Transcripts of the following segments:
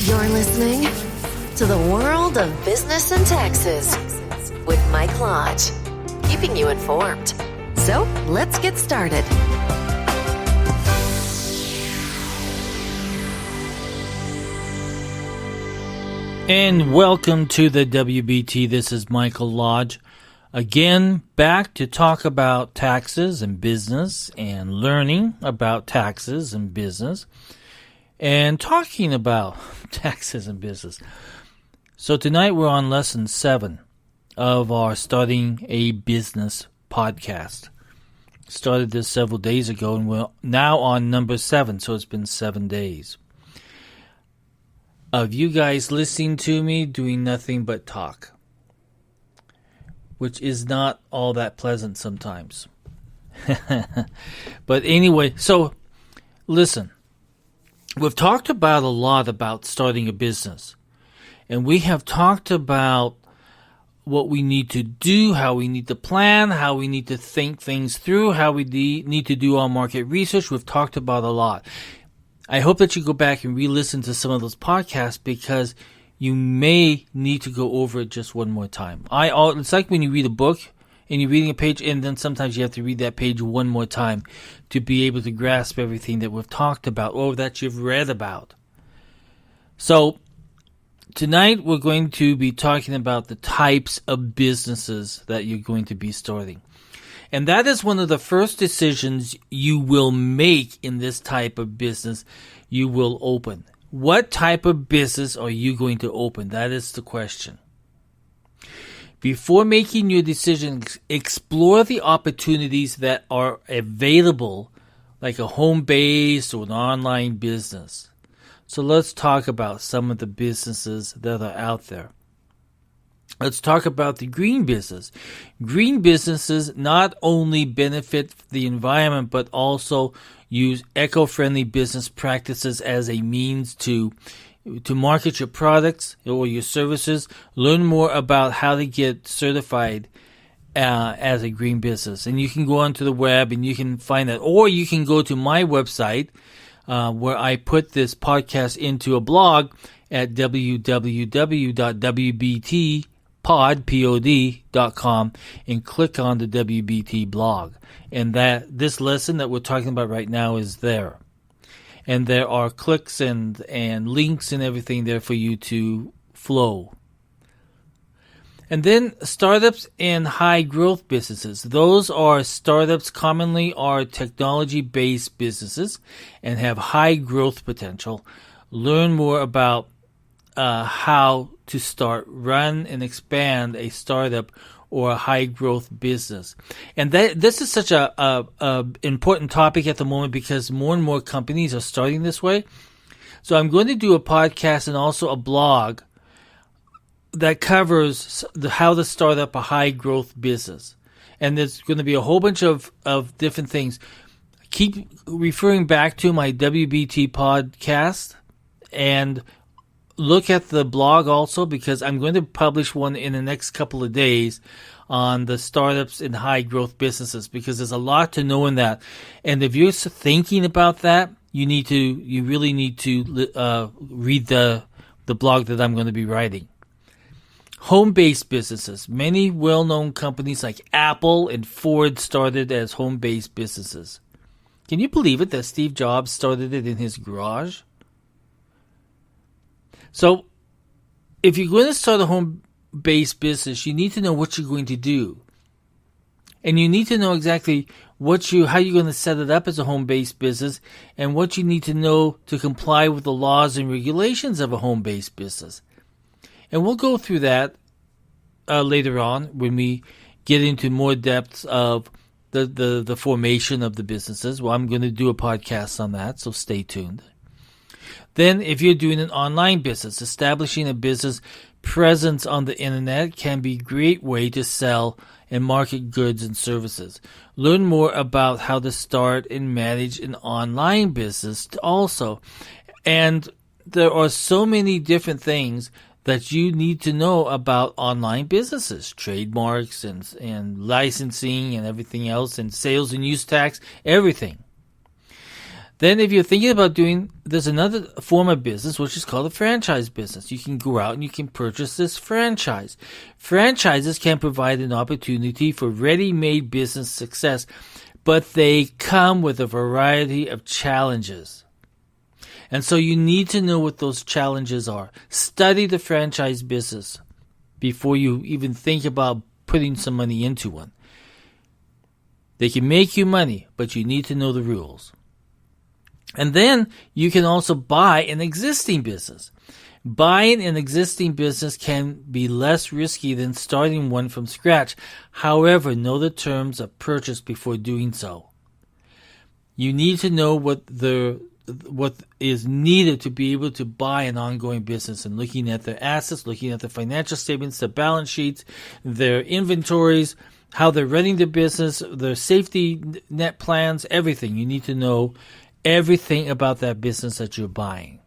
You're listening to the world of business and taxes with Mike Lodge, keeping you informed. So let's get started. And welcome to the WBT. This is Michael Lodge. Again, back to talk about taxes and business and learning about taxes and business and talking about taxes and business. So tonight we're on lesson 7 of our Starting a Business podcast. Started this several days ago and we're now on number 7, so it's been 7 days of you guys listening to me doing nothing but talk, which is not all that pleasant sometimes. But anyway, so listen, we've talked about a lot about starting a business, and we have talked about what we need to do, how we need to plan, how we need to think things through, how we need to do our market research. We've talked about a lot. I hope that you go back and re-listen to some of those podcasts because you may need to go over it just one more time. It's like when you read a book and you're reading a page and then sometimes you have to read that page one more time to be able to grasp everything that we've talked about or that you've read about. So tonight we're going to be talking about the types of businesses that you're going to be starting. And that is one of the first decisions you will make in this type of business you will open. What type of business are you going to open? That is the question. Before making your decision, explore the opportunities that are available, like a home-based or an online business. So let's talk about some of the businesses that are out there. Let's talk about the green business. Green businesses not only benefit the environment, but also use eco-friendly business practices as a means to market your products or your services. Learn more about how to get certified as a green business. And you can go onto the web and you can find that. Or you can go to my website where I put this podcast into a blog at www.wbtpod.com and click on the WBT blog. And this lesson that we're talking about right now is there. And there are clicks and links and everything there for you to flow. And then startups and high growth businesses. Those are startups commonly are technology-based businesses and have high growth potential. Learn more about how to start, run, and expand a startup or a high-growth business. And this is such a important topic at the moment because more and more companies are starting this way. So I'm going to do a podcast and also a blog that covers how to start up a high-growth business. And there's going to be a whole bunch of different things. Keep referring back to my WBT podcast and look at the blog also because I'm going to publish one in the next couple of days on the startups and high growth businesses because there's a lot to know in that. And if you're thinking about that, you really need to read the blog that I'm going to be writing. Home-based businesses. Many well-known companies like Apple and Ford started as home-based businesses. Can you believe it that Steve Jobs started it in his garage? So, if you're going to start a home-based business, you need to know what you're going to do. And you need to know exactly how you're going to set it up as a home-based business and what you need to know to comply with the laws and regulations of a home-based business. And we'll go through that later on when we get into more depths of the formation of the businesses. Well, I'm going to do a podcast on that, so stay tuned. Then, if you're doing an online business, establishing a business presence on the internet can be a great way to sell and market goods and services. Learn more about how to start and manage an online business also. And there are so many different things that you need to know about online businesses, trademarks and licensing and everything else, and sales and use tax, everything. Then if you're thinking about there's another form of business which is called a franchise business. You can go out and you can purchase this franchise. Franchises can provide an opportunity for ready-made business success, but they come with a variety of challenges. And so you need to know what those challenges are. Study the franchise business before you even think about putting some money into one. They can make you money, but you need to know the rules. And then you can also buy an existing business. Buying an existing business can be less risky than starting one from scratch. However, know the terms of purchase before doing so. You need to know what is needed to be able to buy an ongoing business, and looking at their assets, looking at the financial statements, their balance sheets, their inventories, how they're running the business, their safety net plans, everything. You need to know everything about that business that you're buying.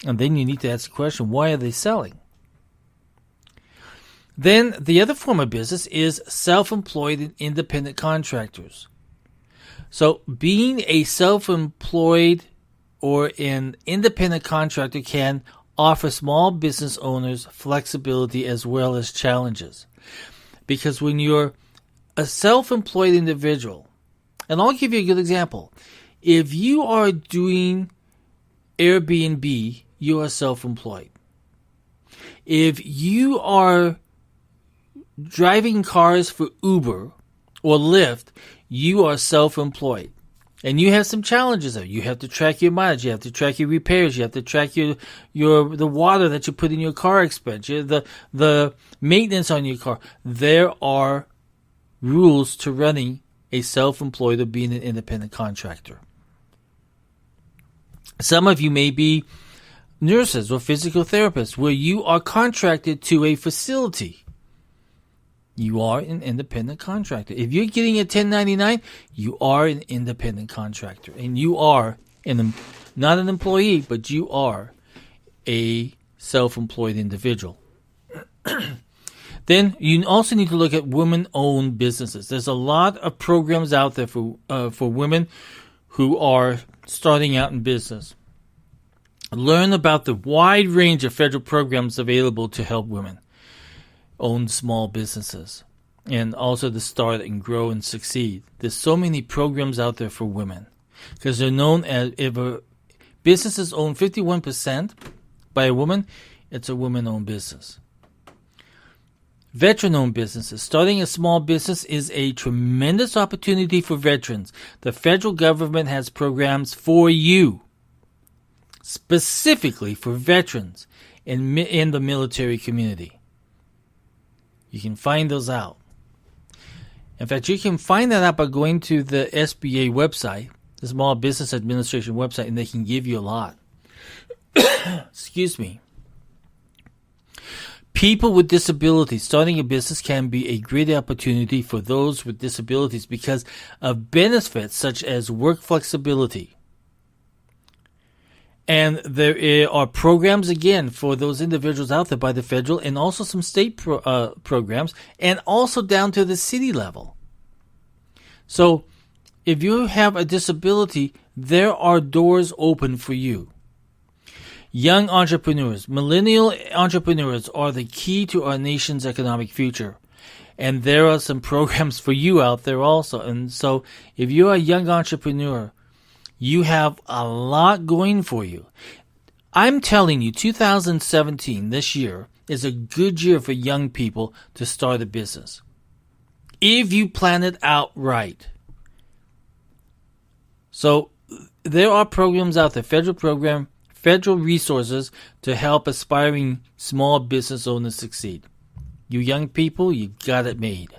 And then you need to ask the question, why are they selling? Then the other form of business is self-employed and independent contractors. So being a self-employed or an independent contractor can offer small business owners flexibility as well as challenges. Because when you're a self-employed individual, and I'll give you a good example. If you are doing Airbnb, you are self-employed. If you are driving cars for Uber or Lyft, you are self-employed. And you have some challenges there. You have to track your mileage. You have to track your repairs. You have to track the water that you put in your car expense, the maintenance on your car. There are rules to running a self-employed or being an independent contractor. Some of you may be nurses or physical therapists where you are contracted to a facility. You are an independent contractor. If you're getting a 1099, you are an independent contractor. And you are not an employee, but you are a self-employed individual. Then you also need to look at women-owned businesses. There's a lot of programs out there for women who are starting out in business. Learn about the wide range of federal programs available to help women own small businesses and also to start and grow and succeed. There's so many programs out there for women because they're known as, if a business is owned 51% by a woman, it's a woman-owned business. Veteran-owned businesses. Starting a small business is a tremendous opportunity for veterans. The federal government has programs for you, specifically for veterans in the military community. You can find those out. In fact, you can find that out by going to the SBA website, the Small Business Administration website, and they can give you a lot. Excuse me. People with disabilities. Starting a business can be a great opportunity for those with disabilities because of benefits such as work flexibility. And there are programs, again, for those individuals out there by the federal and also some state programs and also down to the city level. So if you have a disability, there are doors open for you. Young entrepreneurs, millennial entrepreneurs are the key to our nation's economic future. And there are some programs for you out there also. And so if you're a young entrepreneur, you have a lot going for you. I'm telling you, 2017, this year, is a good year for young people to start a business. If you plan it out right. So there are programs out there, federal resources to help aspiring small business owners succeed. You young people, you got it made.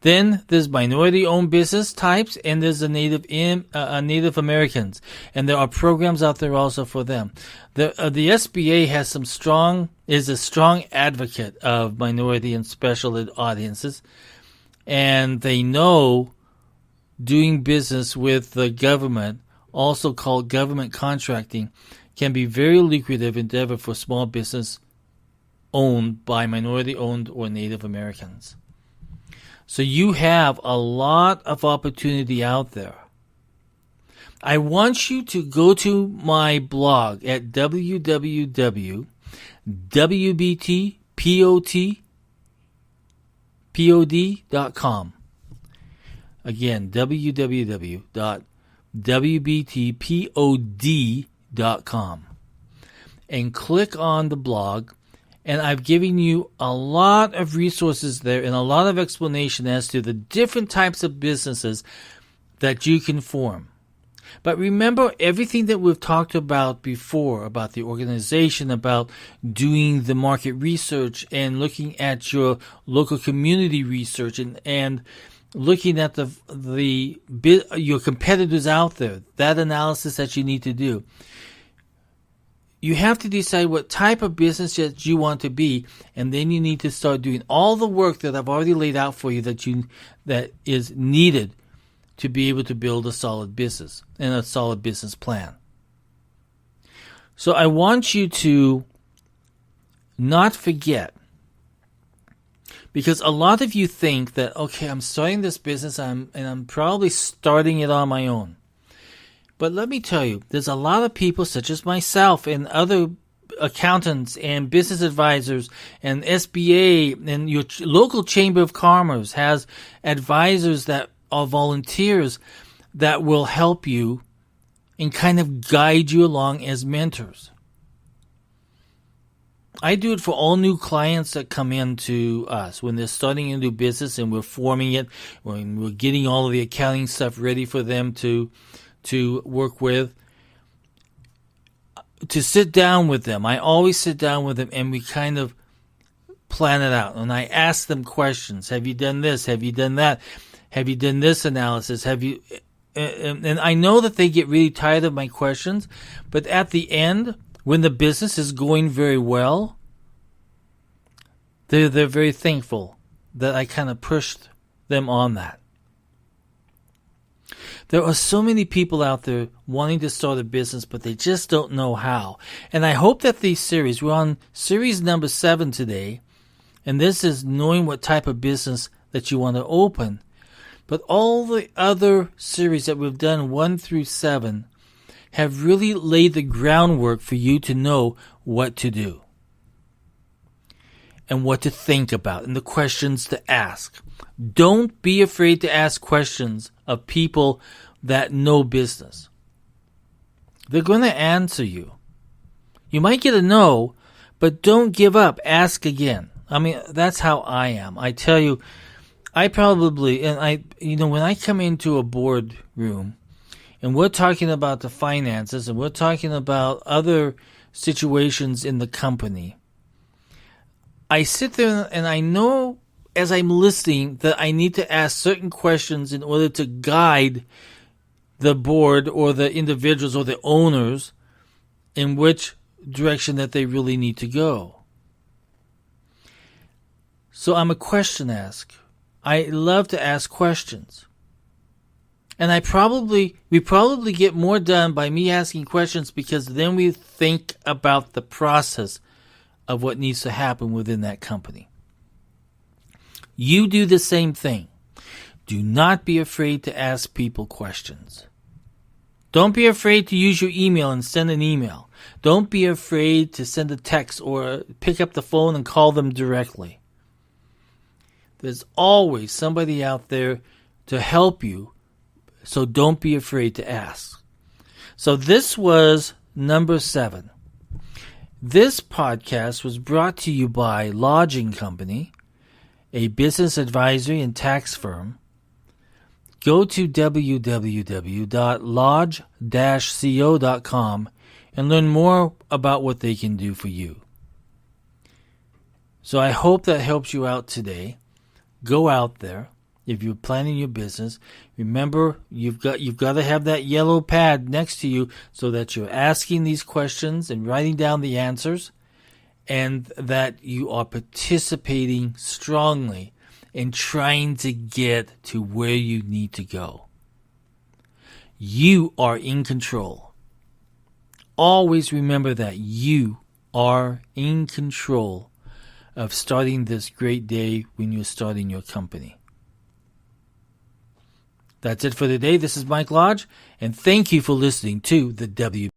Then there's minority-owned business types, and there's the Native Americans, and there are programs out there also for them. The SBA is a strong advocate of minority and special ed audiences, and they know doing business with the government, also called government contracting, can be very lucrative endeavor for small business owned by minority-owned or Native Americans. So you have a lot of opportunity out there. I want you to go to my blog at www.wbtpod.com. Again, www.wbtpod.com. And click on the blog. And I've given you a lot of resources there and a lot of explanation as to the different types of businesses that you can form. But remember everything that we've talked about before, about the organization, about doing the market research and looking at your local community research and looking at your competitors out there, that analysis that you need to do. You have to decide what type of business that you want to be, and then you need to start doing all the work that I've already laid out for you that is needed to be able to build a solid business and a solid business plan. So I want you to not forget, because a lot of you think that, okay, I'm starting this business and I'm probably starting it on my own. But let me tell you, there's a lot of people such as myself and other accountants and business advisors and SBA and your local Chamber of Commerce has advisors that are volunteers that will help you and kind of guide you along as mentors. I do it for all new clients that come in to us when they're starting a new business and we're forming it, when we're getting all of the accounting stuff ready for them to work with, to sit down with them. I always sit down with them and we kind of plan it out. And I ask them questions. Have you done this? Have you done that? Have you done this analysis? Have you? And I know that they get really tired of my questions, but at the end, when the business is going very well, they're very thankful that I kind of pushed them on that. There are so many people out there wanting to start a business, but they just don't know how. And I hope that these series, we're on series number 7 today, and this is knowing what type of business that you want to open. But all the other series that we've done, 1 through 7, have really laid the groundwork for you to know what to do and what to think about and the questions to ask. Don't be afraid to ask questions of people that know business. They're going to answer you. You might get a no, but don't give up. Ask again. I mean, that's how I am. I tell you, when I come into a board room and we're talking about the finances and we're talking about other situations in the company, I sit there and I know as I'm listening that I need to ask certain questions in order to guide the board or the individuals or the owners in which direction that they really need to go. So I'm a question asker. I love to ask questions. And we probably get more done by me asking questions because then we think about the process of what needs to happen within that company. You do the same thing. Do not be afraid to ask people questions. Don't be afraid to use your email and send an email. Don't be afraid to send a text or pick up the phone and call them directly. There's always somebody out there to help you, so don't be afraid to ask. So this was number 7. This podcast was brought to you by Lodging Company, a business advisory and tax firm. Go to www.lodge-co.com and learn more about what they can do for you. So I hope that helps you out today. Go out there. If you're planning your business, remember you've got to have that yellow pad next to you so that you're asking these questions and writing down the answers, and that you are participating strongly in trying to get to where you need to go. You are in control. Always remember that you are in control of starting this great day when you're starting your company. That's it for today. This is Mike Lodge, and thank you for listening to the W.